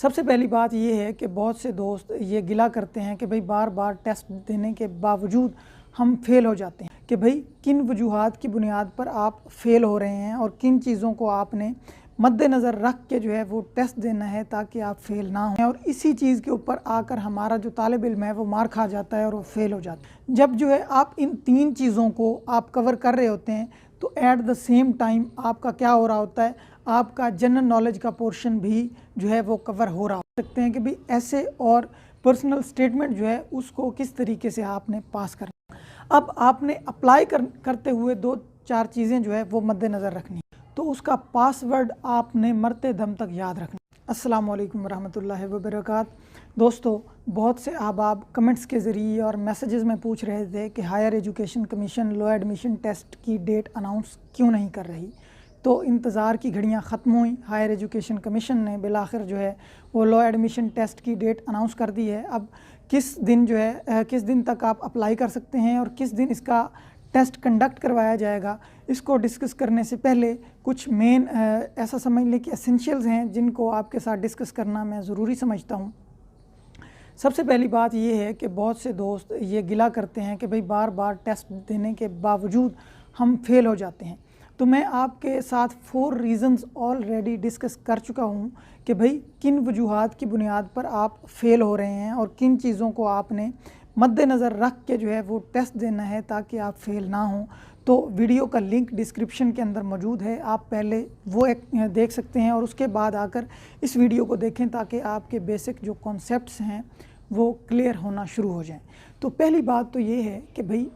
सबसे पहली बात ये है कि बहुत से दोस्त ये गिला करते हैं कि भाई बार बार टेस्ट देने के बावजूद हम फेल हो जाते हैं कि भाई किन वजूहात की बुनियाद पर आप फेल हो रहे हैं और किन चीज़ों को आपने मद्देनज़र रख के जो है वो टेस्ट देना है ताकि आप फेल ना हो। और इसी चीज़ के ऊपर आकर हमारा जो तालिब इल्म है वो मार खा जाता है और वो फेल हो जाता है। जब जो है आप इन तीन चीज़ों को आप कवर कर रहे होते हैं तो एट द सेम टाइम आपका क्या हो रहा होता है, आपका जनरल नॉलेज का पोर्शन भी जो है वो कवर हो रहा हो सकते हैं कि भाई ऐसे और पर्सनल स्टेटमेंट जो है उसको किस तरीके से आपने पास करना। अब आपने अप्लाई करते हुए दो चार चीज़ें जो है वो मद्देनज़र रखनी है। तो उसका पासवर्ड आपने मरते दम तक याद रखना। अस्सलाम वालेकुम रहमतुल्लाहि व बरकातहू। दोस्तों, बहुत से अहबाब कमेंट्स के ज़रिए और मैसेजेस में पूछ रहे थे कि higher education commission law admission test की डेट अनाउंस क्यों नहीं कर रही। तो इंतज़ार की घड़ियां ख़त्म हुई। हायर एजुकेशन कमीशन ने बिलाखिर जो है वो लॉ एडमिशन टेस्ट की डेट अनाउंस कर दी है। अब किस दिन जो है किस दिन तक आप अप्लाई कर सकते हैं और किस दिन इसका टेस्ट कंडक्ट करवाया जाएगा, इसको डिस्कस करने से पहले कुछ मेन ऐसा समझ लें कि एसेंशियल्स हैं जिनको आपके साथ डिस्कस करना मैं ज़रूरी समझता हूँ। सबसे पहली बात ये है कि बहुत से दोस्त ये गिला करते हैं कि भाई बार बार टेस्ट देने के बावजूद हम फेल हो जाते हैं। तो मैं आपके साथ 4 रीज़न्स ऑलरेडी डिस्कस कर चुका हूँ कि भाई किन वजूहात की बुनियाद पर आप फेल हो रहे हैं और किन चीज़ों को आपने मद्देनज़र रख के जो है वो टेस्ट देना है ताकि आप फेल ना हों। तो वीडियो का लिंक डिस्क्रिप्शन के अंदर मौजूद है, आप पहले वो एक देख सकते हैं और उसके बाद आकर इस वीडियो को देखें ताकि आपके बेसिक जो कॉन्सेप्ट्स हैं वो क्लियर होना शुरू हो जाएं। तो पहली बात तो ये है कि भाई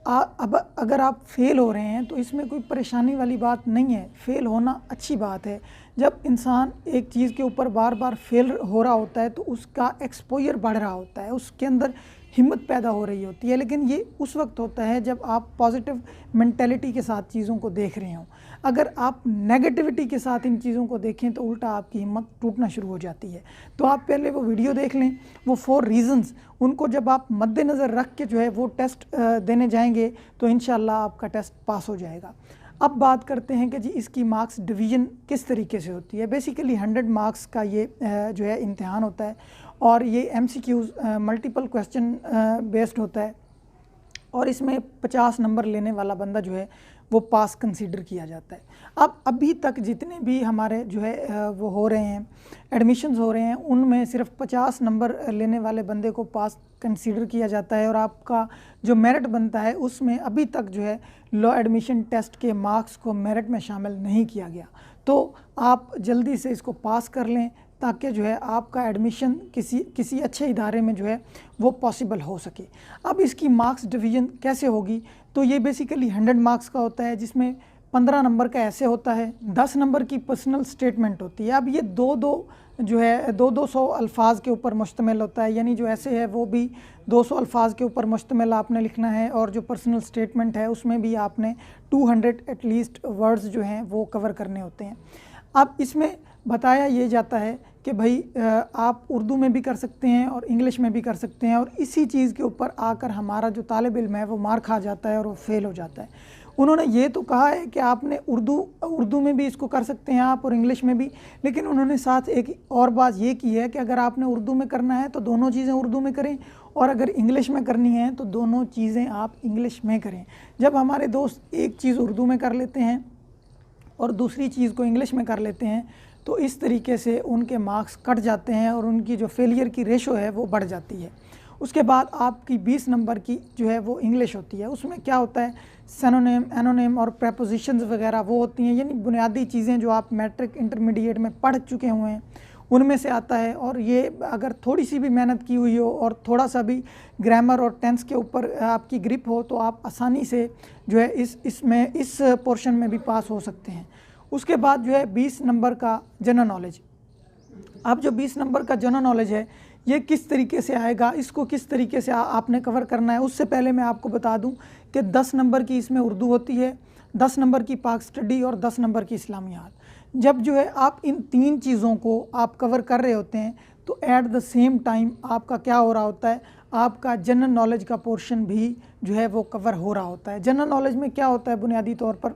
अब अगर आप फेल हो रहे हैं तो इसमें कोई परेशानी वाली बात नहीं है। फेल होना अच्छी बात है। जब इंसान एक चीज़ के ऊपर बार बार फेल हो रहा होता है तो उसका एक्सपोजर बढ़ रहा होता है, उसके अंदर हिम्मत पैदा हो रही होती है। लेकिन ये उस वक्त होता है जब आप पॉजिटिव मेंटेलिटी के साथ चीज़ों को देख रहे हों। अगर आप नेगेटिविटी के साथ इन चीज़ों को देखें तो उल्टा आपकी हिम्मत टूटना शुरू हो जाती है। तो आप पहले वो वीडियो देख लें, वो 4 रीज़न्स, उनको जब आप मद्देनज़र रख के जो है वो टेस्ट देने जाएंगे तो इंशाल्लाह आपका टेस्ट पास हो जाएगा। अब बात करते हैं कि जी इसकी मार्क्स डिवीज़न किस तरीके से होती है। बेसिकली 100 मार्क्स का ये जो है इम्तिहान होता है और ये MCQs मल्टीपल क्वेश्चन बेस्ड होता है और इसमें 50 नंबर लेने वाला बंदा जो है वो पास कंसीडर किया जाता है। अब अभी तक जितने भी हमारे जो है वो हो रहे हैं, एडमिशन्स हो रहे हैं, उनमें सिर्फ 50 नंबर लेने वाले बंदे को पास कंसीडर किया जाता है और आपका जो मेरिट बनता है उसमें अभी तक जो है लॉ एडमिशन टेस्ट के मार्क्स को मेरिट में शामिल नहीं किया गया। तो आप जल्दी से इसको पास कर लें ताकि जो है आपका एडमिशन किसी अच्छे इदारे में जो है वो पॉसिबल हो सके। अब इसकी मार्क्स डिवीज़न कैसे होगी, तो ये बेसिकली 100 मार्क्स का होता है जिसमें 15 नंबर का ऐसे होता है, 10 नंबर की पर्सनल स्टेटमेंट होती है। अब ये जो है 200 अल्फाज के ऊपर मुश्तमिल होता है, यानी जो ऐसे है वो भी 200 अल्फाज के ऊपर मुश्तमिल आपने लिखना है और जो पर्सनल स्टेटमेंट है उसमें भी आपने 200 एटलीस्ट वर्ड्स जो हैं वो कवर करने होते हैं। अब इसमें बताया ये जाता है कि भाई आप उर्दू में भी कर सकते हैं और इंग्लिश में भी कर सकते हैं और इसी चीज़ के ऊपर आकर हमारा जो तालिब इल्म है वो मार खा जाता है और वो फेल हो जाता है। उन्होंने ये तो कहा है कि आपने उर्दू में भी इसको कर सकते हैं आप और इंग्लिश में भी, लेकिन उन्होंने साथ एक और बात ये की है कि अगर आपने उर्दू में करना है तो दोनों चीज़ें उर्दू में करें और अगर इंग्लिश में करनी है तो दोनों चीज़ें आप इंग्लिश में करें। जब हमारे दोस्त एक चीज़ उर्दू में कर लेते हैं और दूसरी चीज़ को इंग्लिश में कर लेते हैं तो इस तरीके से उनके मार्क्स कट जाते हैं और उनकी जो फेलियर की रेशो है वो बढ़ जाती है। उसके बाद आपकी 20 नंबर की जो है वो इंग्लिश होती है। उसमें क्या होता है, सिनोनिम, एनोनिम और प्रेपोजिशंस वगैरह वो होती हैं, यानी बुनियादी चीज़ें जो आप मैट्रिक इंटरमीडिएट में पढ़ चुके हुए हैं उनमें से आता है। और ये अगर थोड़ी सी भी मेहनत की हुई हो और थोड़ा सा भी ग्रामर और टेंस के ऊपर आपकी ग्रिप हो तो आप आसानी से जो है इस पोर्शन में भी पास हो सकते हैं। उसके बाद जो है 20 नंबर का जनरल नॉलेज। अब जो 20 नंबर का जनरल नॉलेज है ये किस तरीके से आएगा, इसको किस तरीके से आपने कवर करना है, उससे पहले मैं आपको बता दूं कि 10 नंबर की इसमें उर्दू होती है, 10 नंबर की पाक स्टडी और 10 नंबर की इस्लामियात। जब जो है आप इन 3 चीज़ों को आप कवर कर रहे होते हैं तो एट द सेम टाइम आपका क्या हो रहा होता है, आपका जनरल नॉलेज का पोर्शन भी जो है वो कवर हो रहा होता है। जनरल नॉलेज में क्या होता है, बुनियादी तौर पर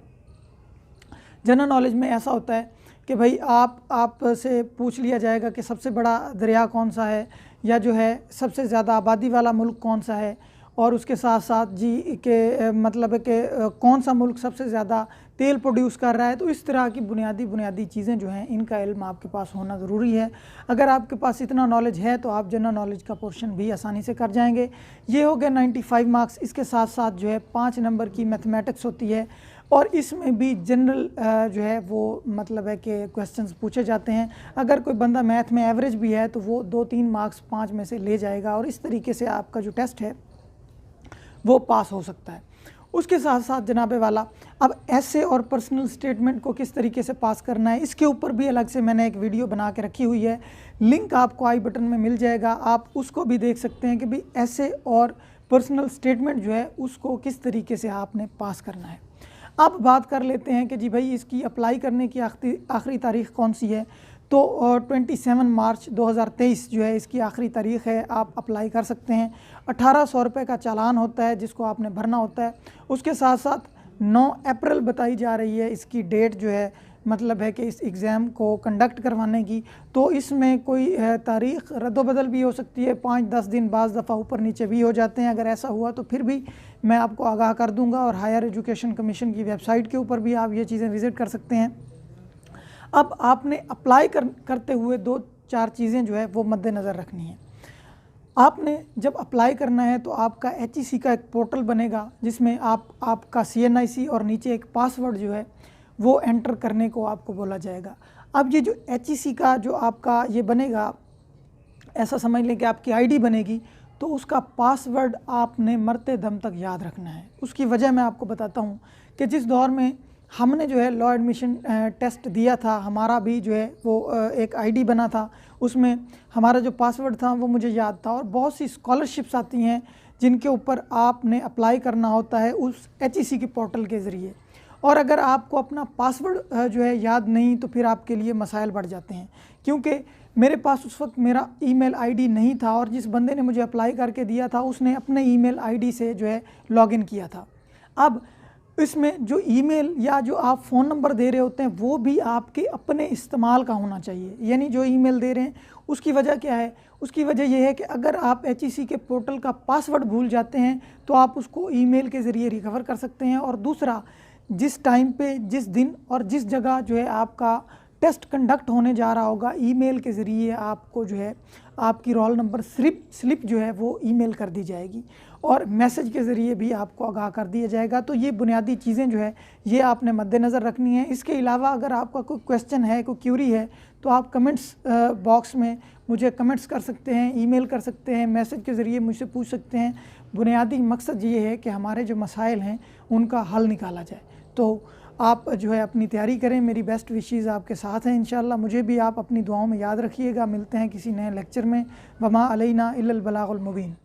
जनरल नॉलेज में ऐसा होता है कि भाई आप से पूछ लिया जाएगा कि सबसे बड़ा दरिया कौन सा है, या जो है सबसे ज़्यादा आबादी वाला मुल्क कौन सा है, और उसके साथ साथ जी के मतलब है कि कौन सा मुल्क सबसे ज़्यादा तेल प्रोड्यूस कर रहा है। तो इस तरह की बुनियादी चीज़ें जो हैं इनका इल्म आपके पास होना ज़रूरी है। अगर आपके पास इतना नॉलेज है तो आप जनरल नॉलेज का पोर्शन भी आसानी से कर जाएंगे। ये हो गया 95 मार्क्स। इसके साथ साथ जो है 5 नंबर की मैथमेटिक्स होती है, और इसमें भी जनरल जो है वो मतलब है कि क्वेश्चंस पूछे जाते हैं। अगर कोई बंदा मैथ में एवरेज भी है तो वो 2-3 मार्क्स 5 में से ले जाएगा, और इस तरीके से आपका जो टेस्ट है वो पास हो सकता है। उसके साथ साथ जनाबे वाला, अब ऐसे और पर्सनल स्टेटमेंट को किस तरीके से पास करना है, इसके ऊपर भी अलग से मैंने एक वीडियो बना के रखी हुई है। लिंक आपको आई बटन में मिल जाएगा, आप उसको भी देख सकते हैं कि भाई ऐसे और पर्सनल स्टेटमेंट जो है उसको किस तरीके से आपने पास करना है। अब बात कर लेते हैं कि जी भाई इसकी अप्लाई करने की आखिरी तारीख़ कौन सी है। तो 27 मार्च 2023 जो है इसकी आखिरी तारीख़ है, आप अप्लाई कर सकते हैं। 1800 रुपये का चालान होता है जिसको आपने भरना होता है। उसके साथ साथ 9 अप्रैल बताई जा रही है इसकी डेट जो है, मतलब है कि इस एग्ज़ाम को कंडक्ट करवाने की। तो इसमें कोई तारीख़ रद्दोबदल भी हो सकती है, 5-10 दिन बाज़ दफ़ा ऊपर नीचे भी हो जाते हैं। अगर ऐसा हुआ तो फिर भी मैं आपको आगाह कर दूंगा, और हायर एजुकेशन कमीशन की वेबसाइट के ऊपर भी आप ये चीज़ें विज़िट कर सकते हैं। अब आपने अप्लाई करते हुए 2-4 चीज़ें जो है वो मद्देनज़र रखनी है। आपने जब अप्लाई करना है तो आपका HEC का एक पोर्टल बनेगा जिसमें आपका CNIC और नीचे एक पासवर्ड जो है वो एंटर करने को आपको बोला जाएगा। अब ये जो HEC का जो आपका ये बनेगा, ऐसा समझ लें कि आपकी ID बनेगी, तो उसका पासवर्ड आपने मरते दम तक याद रखना है। उसकी वजह मैं आपको बताता हूँ कि जिस दौर में हमने जो है लॉ एडमिशन टेस्ट दिया था, हमारा भी जो है वो एक ID बना था, उसमें हमारा जो पासवर्ड था वो मुझे याद था। और बहुत सी स्कॉलरशिप्स आती हैं जिनके ऊपर आपने अप्लाई करना होता है उस HEC के पोर्टल के ज़रिए, और अगर आपको अपना पासवर्ड जो है याद नहीं तो फिर आपके लिए मसाइल बढ़ जाते हैं। क्योंकि मेरे पास उस वक्त मेरा ईमेल ID नहीं था, और जिस बंदे ने मुझे अप्लाई करके दिया था उसने अपने ईमेल ID से जो है लॉगिन किया था। अब इसमें जो ईमेल या जो आप फ़ोन नंबर दे रहे होते हैं वो भी आपके अपने इस्तेमाल का होना चाहिए। यानी जो ईमेल दे रहे हैं उसकी वजह क्या है, उसकी वजह यह है कि अगर आप HEC के पोर्टल का पासवर्ड भूल जाते हैं तो आप उसको ईमेल के ज़रिए रिकवर कर सकते हैं। और दूसरा, जिस टाइम पे, जिस दिन और जिस जगह जो है आपका टेस्ट कंडक्ट होने जा रहा होगा, ईमेल के ज़रिए आपको जो है आपकी रोल नंबर स्लिप जो है वो ईमेल कर दी जाएगी, और मैसेज के ज़रिए भी आपको आगाह कर दिया जाएगा। तो ये बुनियादी चीज़ें जो है ये आपने मद्देनज़र रखनी है। इसके अलावा अगर आपका कोई क्वेश्चन है, कोई क्यूरी है, तो आप कमेंट्स बॉक्स में मुझे कमेंट्स कर सकते हैं, ईमेल कर सकते हैं, मैसेज के ज़रिए मुझसे पूछ सकते हैं। बुनियादी मकसद ये है कि हमारे जो मसाइल हैं उनका हल निकाला जाए। तो आप जो है अपनी तैयारी करें, मेरी बेस्ट विशेज़ आपके साथ हैं इंशाल्लाह। मुझे भी आप अपनी दुआओं में याद रखिएगा। मिलते हैं किसी नए लेक्चर में। वमा अलैना इल्लल बलागुल मुबीन।